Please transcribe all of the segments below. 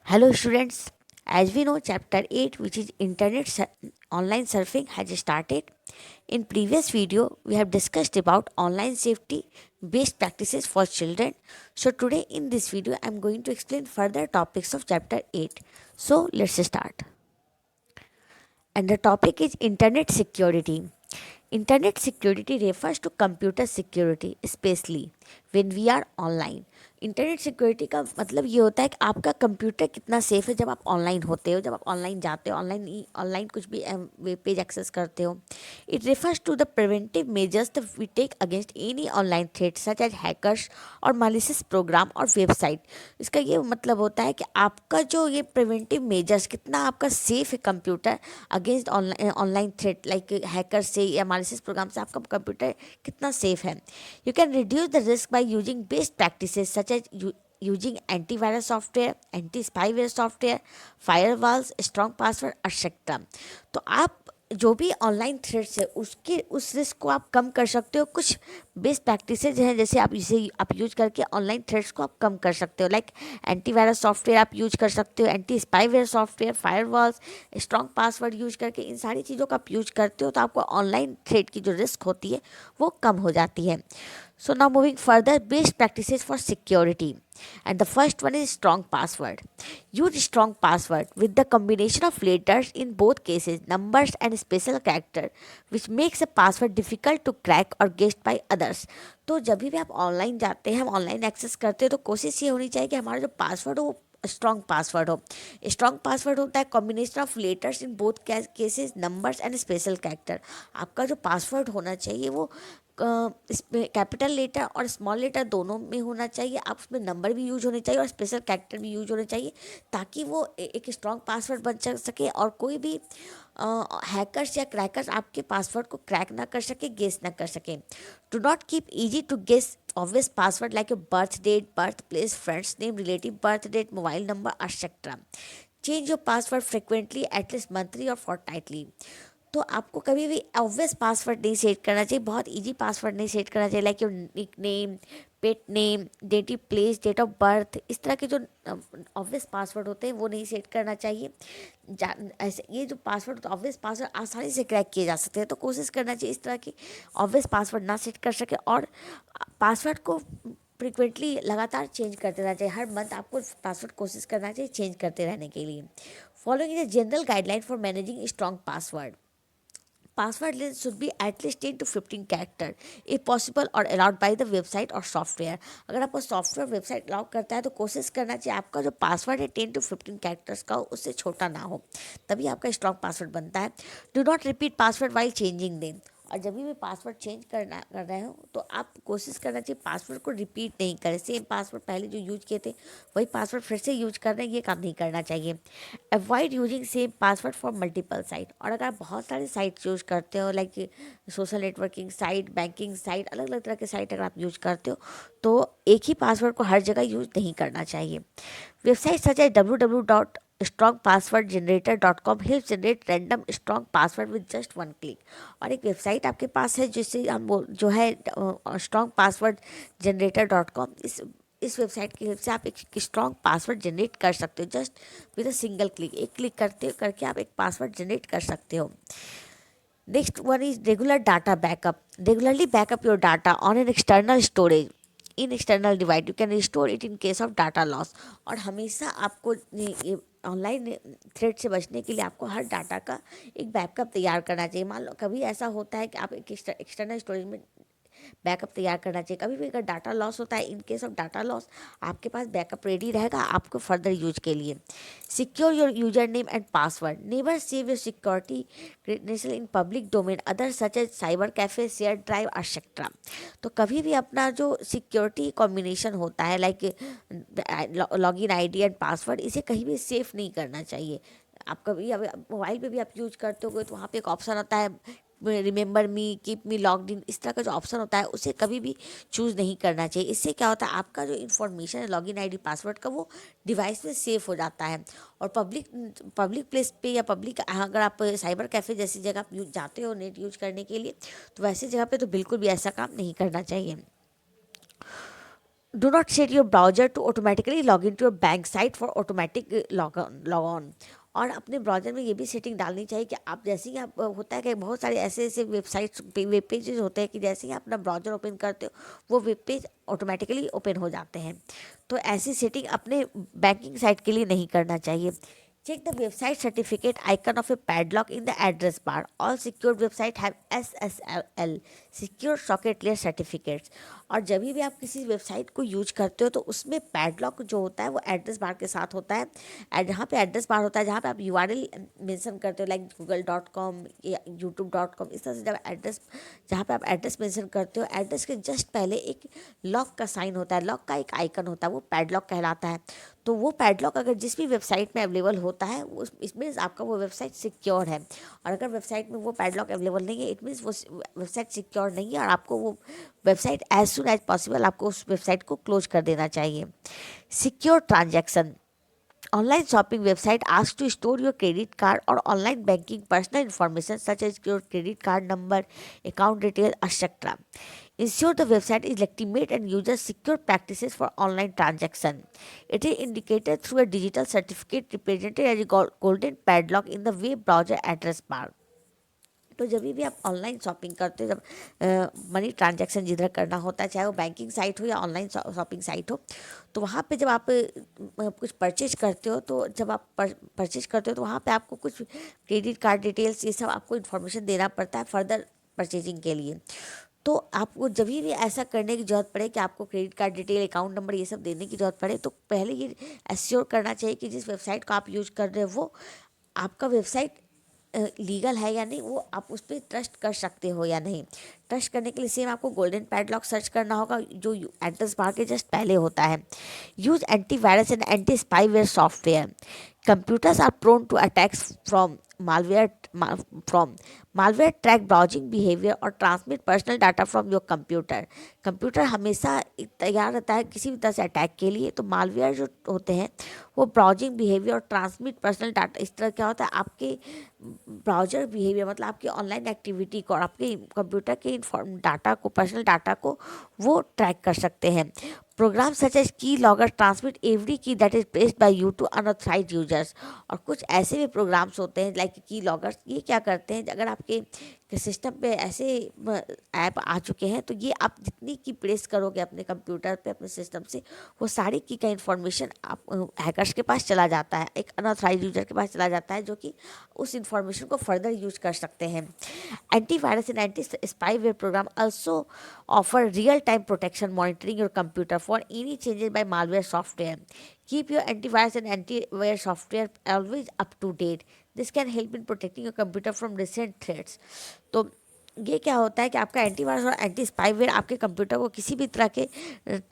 Hello students, as we know chapter 8 which is online surfing has started. In previous video we have discussed about online safety best practices for children. So today in this video I am going to explain further topics of chapter 8. So let's start. And the topic is internet security. Internet security refers to computer security, especially when we are online. Internet security का मतलब ये होता है कि आपका computer कितना safe है जब आप ऑनलाइन होते हो, जब आप ऑनलाइन जाते हो, ऑनलाइन कुछ भी वेब पेज एक्सेस करते हो. It refers to the preventive measures that we take against any online threat such as hackers और मालिशियस प्रोग्राम और वेबसाइट. इसका ये मतलब होता है कि आपका जो ये प्रिवेंटिव मेजर्स कितना आपका सेफ है computer against online threat like hacker से या मालिशियस प्रोग्राम से आपका कंप्यूटर कितना सेफ है. You can reduce the risk by using best practices such as using antivirus software, anti-spyware software, firewalls, strong password, etc. तो आप जो भी ऑनलाइन थ्रेड्स है उसके उस रिस्क को आप कम कर सकते हो. कुछ बेस्ट प्रैक्टिसेज हैं जैसे आप यूज करके ऑनलाइन थ्रेड्स को आप कम कर सकते हो. लाइक एंटीवायरस सॉफ्टवेयर आप यूज कर सकते हो, anti spyware software, firewalls, strong password use करके इन सारी चीज़ों का आप यूज करते हो तो आपको ऑनलाइन थ्रेड की जो रिस्क होती है वो कम हो जाती है. So now moving further, best practices for security. And the first one is strong password. Use strong password with the combination of letters in both cases, numbers and special character, which makes a password difficult to crack or guessed by others. तो जब भी आप online जाते हैं, हम online access करते हैं तो कोशिश ये होनी चाहिए कि हमारा जो पासवर्ड हो वो स्ट्रॉन्ग पासवर्ड हो. स्ट्रॉन्ग पासवर्ड होता है combination of letters in both cases, numbers and special character. आपका जो पासवर्ड होना चाहिए वो इसमें कैपिटल लेटर और स्मॉल लेटर दोनों में होना चाहिए. आप उसमें नंबर भी यूज होने चाहिए और स्पेशल कैरेक्टर भी यूज होने चाहिए ताकि वो एक स्ट्रॉन्ग पासवर्ड बन सके और कोई भी हैकर्स या क्रैकर्स आपके पासवर्ड को क्रैक ना कर सके, गेस ना कर सके. Do not keep easy to guess obvious password like your birth date, birthplace, friend's name, relative birth date, mobile number, etc. Change your password frequently, at least monthly or fortnightly. तो आपको कभी भी obvious password नहीं set करना चाहिए, बहुत easy password नहीं set करना चाहिए. Like your nick name, pet name, date of place, date of birth, इस तरह के जो ऑब्वियस पासवर्ड होते हैं वो नहीं सेट करना चाहिए. ऐसे ये जो पासवर्ड ऑब्वियस पासवर्ड आसानी से क्रैक किए जा सकते हैं तो कोशिश करना चाहिए इस तरह की ऑब्वियस पासवर्ड ना सेट कर सके. और पासवर्ड को फ्रिक्वेंटली लगातार चेंज करते रहना चाहिए. हर मंथ आपको पासवर्ड कोशिश करना चाहिए चेंज करते रहने के लिए. Following is a general guideline for managing strong password. Password length should be at least 10 to 15 character if possible or allowed by the website or software. अगर आपको सॉफ्टवेयर वेबसाइट अलाउ करता है तो कोशिश करना चाहिए आपका जो पासवर्ड है 10 to 15 कैरेक्टर्स का हो, उससे छोटा ना हो, तभी आपका स्ट्रॉन्ग पासवर्ड बनता है. Do not repeat password while changing them. और जब भी पासवर्ड चेंज कर रहे हो तो आप कोशिश करना चाहिए पासवर्ड को रिपीट नहीं करें. सेम पासवर्ड पहले जो यूज किए थे वही पासवर्ड फिर से यूज कर रहे हैं, ये काम नहीं करना चाहिए. Avoid using same password for multiple site. और अगर आप बहुत सारे साइट यूज करते हो like social networking site, banking site, अलग अलग तरह के साइट अगर आप यूज करते हो तो एक ही पासवर्ड को हर जगह यूज नहीं करना चाहिए. Website such as www.strongpasswordgenerator.com helps generate random strong password with just one click. और एक वेबसाइट आपके पास है जिससे हम जो है स्ट्रॉन्ग पासवर्ड जनरेटर .com, इस वेबसाइट की हेल्प से आप एक स्ट्रॉन्ग पासवर्ड जनरेट कर सकते हो just with a single click. एक क्लिक करके आप एक पासवर्ड जनरेट कर सकते हो. Next one is regular data backup. Regularly backup your data on an external storage in external device. You can restore it in case of data loss. और हमेशा आपको ऑनलाइन थ्रेड से बचने के लिए आपको हर डाटा का एक बैकअप तैयार करना चाहिए. मान लो कभी ऐसा होता है कि आप एक एक्सटर्नल स्टोरेज में बैकअप तैयार करना चाहिए. कभी भी अगर डाटा लॉस होता है, in case of data loss आपके पास बैकअप रेडी रहेगा आपको फर्दर यूज के लिए. Secure your user name and password. Never save your security credential in public domain other such as cyber cafe, share drive etcetera. तो कभी भी अपना जो सिक्योरिटी कॉम्बिनेशन होता है like login ID and password, इसे कहीं भी सेफ नहीं करना चाहिए. आप कभी मोबाइल पे भी आप यूज करते हो तो वहाँ पे एक ऑप्शन होता है remember me, keep me logged in, इस तरह का जो ऑप्शन होता है उसे कभी भी चूज़ नहीं करना चाहिए. इससे क्या होता है आपका जो इन्फॉर्मेशन है लॉगिन आईडी पासवर्ड का वो डिवाइस में सेफ हो जाता है. और पब्लिक प्लेस पे या पब्लिक अगर आप साइबर कैफ़े जैसी जगह आप जाते हो नेट यूज करने के लिए तो वैसी जगह पे तो बिल्कुल भी ऐसा काम नहीं करना चाहिए. Do not set your browser to automatically log into your bank site for automatic log on। और अपने ब्राउज़र में ये भी सेटिंग डालनी चाहिए कि आप जैसे ही आप होता है कि बहुत सारे ऐसे ऐसे वेबसाइट्स वेब पेजेस होते हैं कि जैसे ही आप अपना ब्राउज़र ओपन करते हो वो वेब पेज ऑटोमेटिकली ओपन हो जाते हैं। तो ऐसी सेटिंग अपने बैंकिंग साइट के लिए नहीं करना चाहिए। Check the website certificate icon of a padlock in the address bar. All secured website have SSL Secure Socket Layer Certificates। और जब भी आप किसी वेबसाइट को यूज करते हो तो उसमें पैडलॉक जो होता है वो एड्रेस बार के साथ होता है। जहाँ पे एड्रेस बार होता है जहाँ पे आप URL मेंशन करते हो लाइक google.com या youtube.com, इस तरह से जब एड्रेस जहाँ पे आप एड्रेस मेंशन करते हो एड्रेस के जस्ट पहले एक लॉक का साइन होता है, लॉक का एक आइकन होता है, वो पैडलॉक कहलाता है। तो वो पैडलॉक अगर जिस भी वेबसाइट में अवेलेबल होता है उस इसमें आपका वो वेबसाइट सिक्योर है। और अगर वेबसाइट में वो पैडलॉक अवेलेबल नहीं है इट मीन्स वो वेबसाइट सिक्योर नहीं है और आपको वो website as soon as possible आपको उस वेबसाइट को क्लोज कर देना चाहिए। Secure transaction. Online shopping website asks to store your credit card or online banking personal information such as your credit card number, account details, etc. Ensure the website is legitimate and uses secure practices for online transaction. It is indicated through a digital certificate represented as a golden padlock in the web browser address bar. तो जब भी आप online shopping करते हो जब money transaction जिधर करना होता है चाहे वो बैंकिंग साइट हो या ऑनलाइन शॉपिंग साइट हो तो वहाँ पे जब आप कुछ परचेज करते हो तो जब आप परचेज करते हो तो वहाँ पे आपको कुछ क्रेडिट कार्ड डिटेल्स ये सब आपको इन्फॉर्मेशन देना पड़ता है फर्दर परचेजिंग के लिए। तो आपको जब भी ऐसा करने की ज़रूरत पड़े कि आपको credit card detail account number ये सब देने की ज़रूरत पड़े तो पहले ये एश्योर करना चाहिए कि जिस वेबसाइट को आप यूज़ कर रहे हो वो आपका वेबसाइट लीगल है या नहीं, वो आप उस पर ट्रस्ट कर सकते हो या नहीं। ट्रस्ट करने के लिए सेम आपको गोल्डन पैडलॉक सर्च करना होगा जो एड्रेस बार के जस्ट पहले होता है। Use antivirus and anti spyware software. Computers are prone to attacks from malware from malware track browsing behavior और transmit personal data from your computer. Computer हमेशा तैयार रहता है किसी भी तरह से अटैक के लिए। तो मालवेयर जो होते हैं वो ब्राउजिंग बिहेवियर और ट्रांसमिट पर्सनल डाटा, इस तरह क्या होता है आपके ब्राउजर बिहेवियर मतलब आपकी ऑनलाइन एक्टिविटी को और आपके कंप्यूटर के डाटा को पर्सनल डाटा को वो ट्रैक कर सकते हैं। Program such as key logger transmit every key that is placed by you to unauthorized users. और कुछ ऐसे भी प्रोग्राम्स होते हैं लाइक की लॉगर्स, ये क्या करते हैं अगर आपके सिस्टम पे ऐसे ऐप आ चुके हैं तो ये आप जितनी की प्रेस करोगे अपने कंप्यूटर पे अपने सिस्टम से वो सारी की का इन्फॉर्मेशन आप हैकर्स के पास चला जाता है, एक अनऑथराइज्ड यूजर के पास चला जाता है जो कि उस इंफॉर्मेशन को फर्दर यूज कर सकते हैं। Antivirus and anti spyware program also offer real-time protection monitoring your computer for any changes by malware software. Keep your antivirus and antivirus software always up to date. This can help in protecting your computer from recent threats. तो ये क्या होता है कि आपका antivirus और anti spyware आपके computer को किसी भी तरह के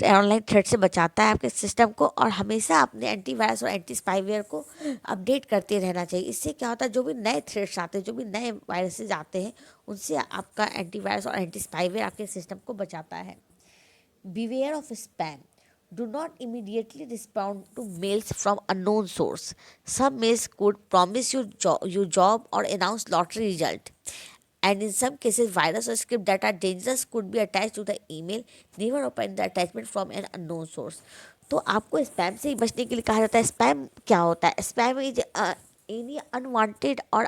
ऑनलाइन थ्रेट से बचाता है आपके सिस्टम को। और हमेशा अपने एंटीवायरस और एंटी स्पाईवेयर को अपडेट करते रहना चाहिए। इससे क्या होता है जो भी नए थ्रेट्स आते हैं जो भी नए वायरसेस आते हैं उनसे आपका एंटीवायरस और एंटी स्पाईवेयर आपके सिस्टम को बचाता है। Beware of spam. Do not immediately respond to mails from unknown source. Some mails could promise you job or announce lottery result. And in some cases, virus or script that are dangerous could be attached to the email. Never open the attachment from an unknown source. तो आपको spam से ही बचने के लिए कहा जाता है। Spam क्या होता है? स्पैम इज एनी अनवांटेड और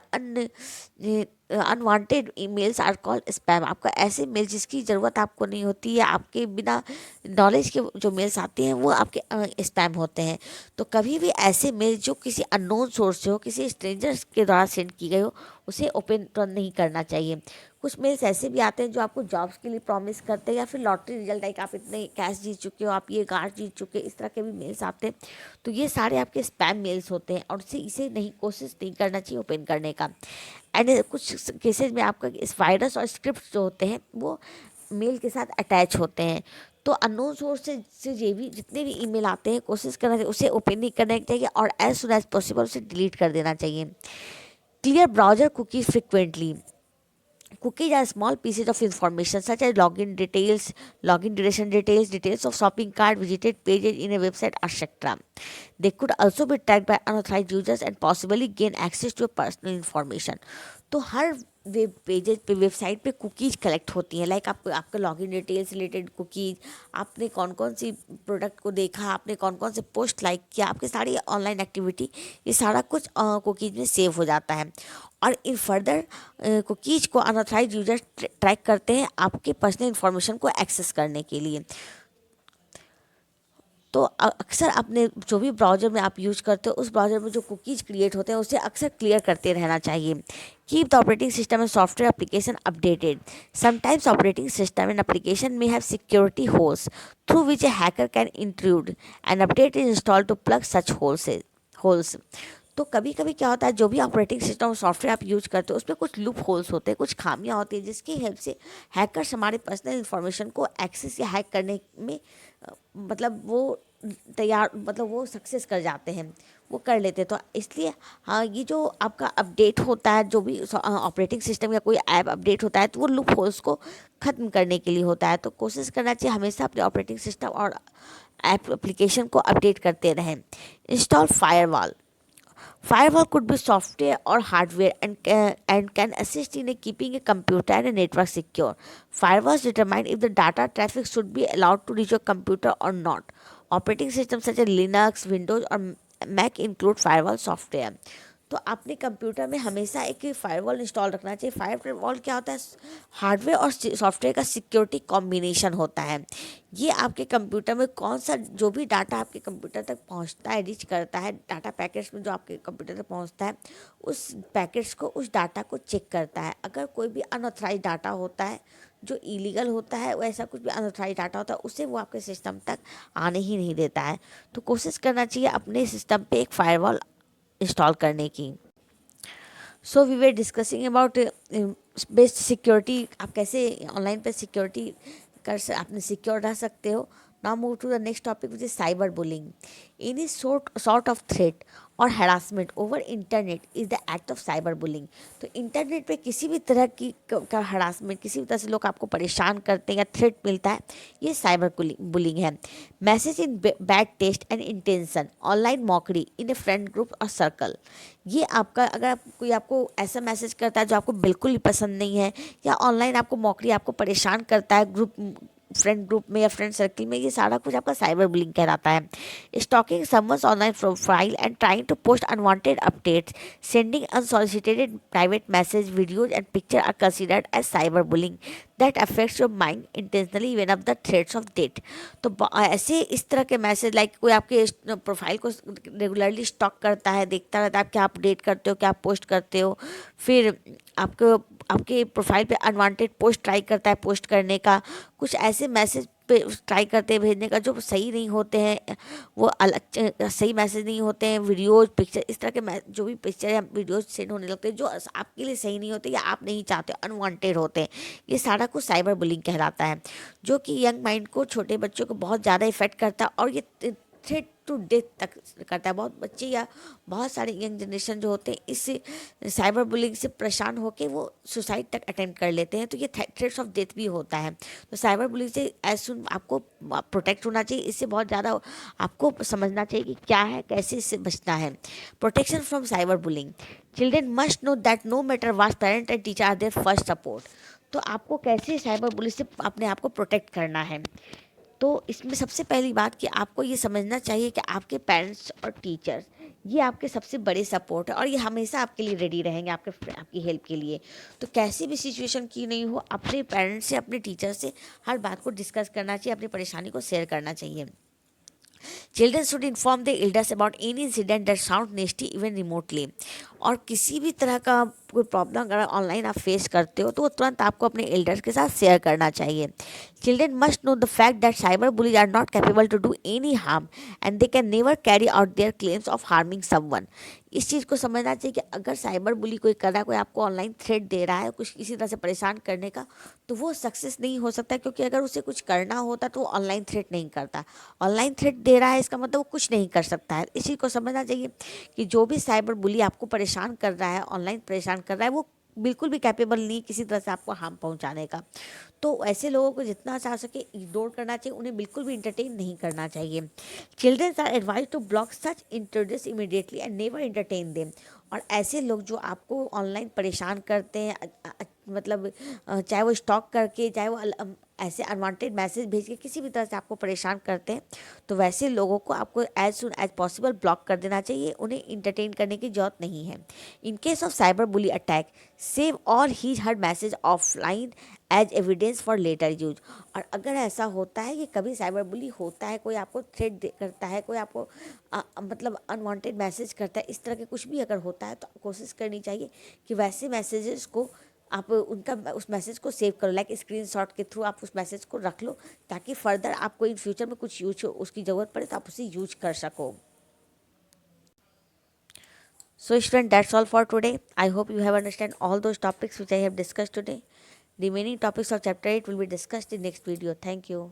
unwanted emails are called spam. आपका ऐसे मेल जिसकी ज़रूरत आपको नहीं होती है, आपके बिना नॉलेज के जो मेल्स आते हैं वो आपके स्पैम होते हैं। तो कभी भी ऐसे मेल जो किसी अननोन सोर्स से हो, किसी स्ट्रेंजर्स के द्वारा सेंड की गई हो, उसे ओपन तुरंत नहीं करना चाहिए। कुछ मेल्स ऐसे भी आते हैं जो आपको जॉब्स के लिए प्रॉमिस करते हैं या फिर लॉटरी रिजल्ट लाइक आप इतने कैश जीत चुके हो, आप ये कार जीत चुके, इस तरह के भी मेल्स आते हैं। तो ये सारे आपके स्पैम मेल्स होते हैं और इसे नहीं कोशिश नहीं करना चाहिए ओपन करने का। एंड कुछ केसेज में आपका इस वायरस और स्क्रिप्ट जो होते हैं वो मेल के साथ अटैच होते हैं। तो अननोन सोर्स से ये भी जितने भी ईमेल आते हैं कोशिश करना चाहिए उसे ओपन नहीं करना चाहिए और एज सुन एज पॉसिबल उसे डिलीट कर देना चाहिए। Clear browser cookies frequently. Cookies are small pieces of information such as login details, login duration details, details of shopping cart, visited pages in a website, etc. They could also be tracked by unauthorized users and possibly gain access to your personal information. तो हर web pages पे, website पे cookies collect होती हैं, like आपका login details related cookies, आपने कौन कौन सी product को देखा, आपने कौन कौन से पोस्ट लाइक किया, आपकी सारी ऑनलाइन एक्टिविटी, ये सारा कुछ कुकीज़ में सेव हो जाता है। और इन फर्दर कुकीज़ को अनऑथराइज यूजर ट्रैक करते हैं आपके पर्सनल इन्फॉर्मेशन को एक्सेस करने के लिए। तो अक्सर अपने जो भी ब्राउज़र में आप यूज करते हो, उस ब्राउज़र में जो कुकीज़ क्रिएट होते हैं उसे अक्सर क्लियर करते रहना चाहिए। Keep the operating system and software application updated. Sometimes operating system and application may have security holes through which a hacker can intrude. An update is installed to plug such holes. तो कभी कभी क्या होता है, जो भी operating system और software आप यूज करते हो उसमें कुछ लूप होल्स होते हैं, कुछ खामियां होती हैं, जिसकी हेल्प से हैकर्स हमारे पर्सनल इन्फॉर्मेशन को एक्सेस या हैक करने में मतलब वो सक्सेस कर जाते हैं, वो कर लेते हैं। तो इसलिए हाँ, ये जो आपका अपडेट होता है, जो भी ऑपरेटिंग सिस्टम या कोई ऐप अपडेट होता है, तो वो लूप होल्स को ख़त्म करने के लिए होता है। तो कोशिश करना चाहिए हमेशा अपने ऑपरेटिंग सिस्टम और एप्लीकेशन को अपडेट करते रहें। Install firewall. Firewall could be software or hardware and can assist in keeping a computer and a network secure. Firewalls determine if the data traffic should be allowed to reach your computer or not. Operating systems such as Linux, Windows, or Mac include firewall software. तो अपने computer में हमेशा एक firewall install रखना चाहिए। Firewall क्या होता है, हार्डवेयर और सॉफ्टवेयर का सिक्योरिटी कॉम्बिनेशन होता है। ये आपके कंप्यूटर में कौन सा जो भी डाटा आपके कंप्यूटर तक पहुंचता है, रीच करता है, डाटा पैकेट्स में जो आपके कंप्यूटर तक पहुंचता है, उस पैकेट्स को, उस डाटा को चेक करता है। अगर कोई भी अनऑथराइज डाटा होता है, जो इलीगल होता है, वैसा कुछ भी अनऑथराइज डाटा होता है, उसे वो आपके सिस्टम तक आने ही नहीं देता है। तो कोशिश करना चाहिए अपने सिस्टम पे एक फायरवॉल इंस्टॉल करने की। So we were discussing about best security, आप कैसे ऑनलाइन पे सिक्योरिटी अपने सिक्योर रह सकते हो। Now move to the next topic which is cyber bullying. Any sort of threat और harassment over internet is the act of cyber bullying. तो internet पे किसी भी तरह की का हरासमेंट, किसी भी तरह से लोग आपको परेशान करते हैं या थ्रेट मिलता है, ये साइबर बुलिंग है। Message in bad taste and intention, online mockery in A friend group और सर्कल। ये आपका, अगर कोई आपको ऐसा मैसेज करता है जो आपको बिल्कुल ही पसंद नहीं है, या ऑनलाइन आपको मॉकरी, आपको परेशान करता है फ्रेंड ग्रुप में या फ्रेंड सर्कल में, ये सारा कुछ आपका साइबर बुलिंग कहलाता है। Stalking someone's online profile and trying to post unwanted updates, sending unsolicited private message, videos and picture are considered as cyber bullying that affects your mind intentionally even of the threats of death. तो ऐसे इस तरह के message, like कोई आपके profile को regularly stock करता है, देखता रहता है आप क्या अपडेट करते हो, क्या पोस्ट करते हो, फिर आपके प्रोफाइल पे अनवांटेड पोस्ट ट्राई करता है पोस्ट करने का, कुछ ऐसे मैसेज पे ट्राई करते हैं भेजने का जो सही नहीं होते हैं, वो अलग सही मैसेज नहीं होते हैं, वीडियोज पिक्चर, इस तरह के जो भी पिक्चर या वीडियोज सेंड होने लगते हैं जो आपके लिए सही नहीं होते या आप नहीं चाहते, अनवांटेड होते हैं, ये सारा कुछ साइबर बुलिंग कहलाता है, जो कि यंग माइंड को, छोटे बच्चों को बहुत ज़्यादा इफेक्ट करता है और ये थ्रेट टू डेथ तक करता है। बहुत बच्चे या बहुत सारे यंग जनरेशन जो होते हैं इस साइबर बुलिंग से परेशान होकर वो सुसाइड तक अटेम्प्ट कर लेते हैं। तो ये थ्रेट्स ऑफ डेथ भी होता है। तो साइबर बुलिंग से एज सुन आपको प्रोटेक्ट होना चाहिए, इससे बहुत ज़्यादा आपको समझना चाहिए कि क्या है, कैसे इससे बचना है। Protection from cyber bullying, children must know that no matter what parent and teacher are there first support. तो आपको कैसे साइबर बुलिंग से अपने आप को प्रोटेक्ट करना है, तो इसमें सबसे पहली बात कि आपको ये समझना चाहिए कि आपके पेरेंट्स और टीचर्स ये आपके सबसे बड़े सपोर्ट है और ये हमेशा आपके लिए रेडी रहेंगे आपकी हेल्प के लिए। तो कैसी भी सिचुएशन की नहीं हो, अपने पेरेंट्स से, अपने टीचर से हर बात को डिस्कस करना चाहिए, अपनी परेशानी को शेयर करना चाहिए। Children should inform the elders about any incident that sound नेस्टी even remotely. और किसी भी तरह का कोई प्रॉब्लम अगर ऑनलाइन आप फेस करते हो तो वो तुरंत आपको अपने एल्डर्स के साथ शेयर करना चाहिए। Children must know the fact that cyber bullies are not capable to do any harm and they can never carry out their claims of harming someone. इस चीज़ को समझना चाहिए कि अगर साइबर बुली कोई कर रहा है, कोई आपको ऑनलाइन थ्रेट दे रहा है कुछ किसी तरह से परेशान करने का, तो वो सक्सेस नहीं हो सकता, क्योंकि अगर उसे कुछ करना होता तो वो ऑनलाइन थ्रेट नहीं करता। ऑनलाइन थ्रेट दे रहा है इसका मतलब वो कुछ नहीं कर सकता है। इस चीज़ को समझना चाहिए कि जो भी साइबर बुली आपको परेशान कर रहा है, ऑनलाइन परेशान कर रहा है, वो बिल्कुल भी कैपेबल नहीं किसी तरह से आपको हार्म पहुंचाने का। तो ऐसे लोगों को जितना चाह सके इग्नोर करना चाहिए, उन्हें बिल्कुल भी इंटरटेन नहीं करना चाहिए। Childrens are advise to block such introduce immediately and never entertain them. और ऐसे लोग जो आपको ऑनलाइन परेशान करते हैं, मतलब चाहे वो स्टॉक करके, चाहे वो ऐसे अनवांटेड मैसेज भेज के किसी भी तरह से आपको परेशान करते हैं, तो वैसे लोगों को आपको as soon as possible block कर देना चाहिए। उन्हें इंटरटेन करने की जरूरत नहीं है। In case of cyber bully attack, save all his heard message offline as evidence for later use. और अगर ऐसा होता है कि कभी साइबर बुली होता है, कोई आपको थ्रेट करता है, कोई आपको मतलब अनवांटेड मैसेज करता है, इस तरह के कुछ भी अगर होता है, तो कोशिश करनी चाहिए कि वैसे मैसेजेस को आप उनका उस मैसेज को सेव करो, लाइक स्क्रीनशॉट के थ्रू आप उस मैसेज को रख लो, ताकि फर्दर आपको इन फ्यूचर में कुछ यूज उसकी ज़रूरत पड़े तो आप उसे यूज कर सको। So student, that's all for today. I hope you have understand all those topics which I have discussed today. Remaining topics of chapter 8 will be discussed in next video. Thank you.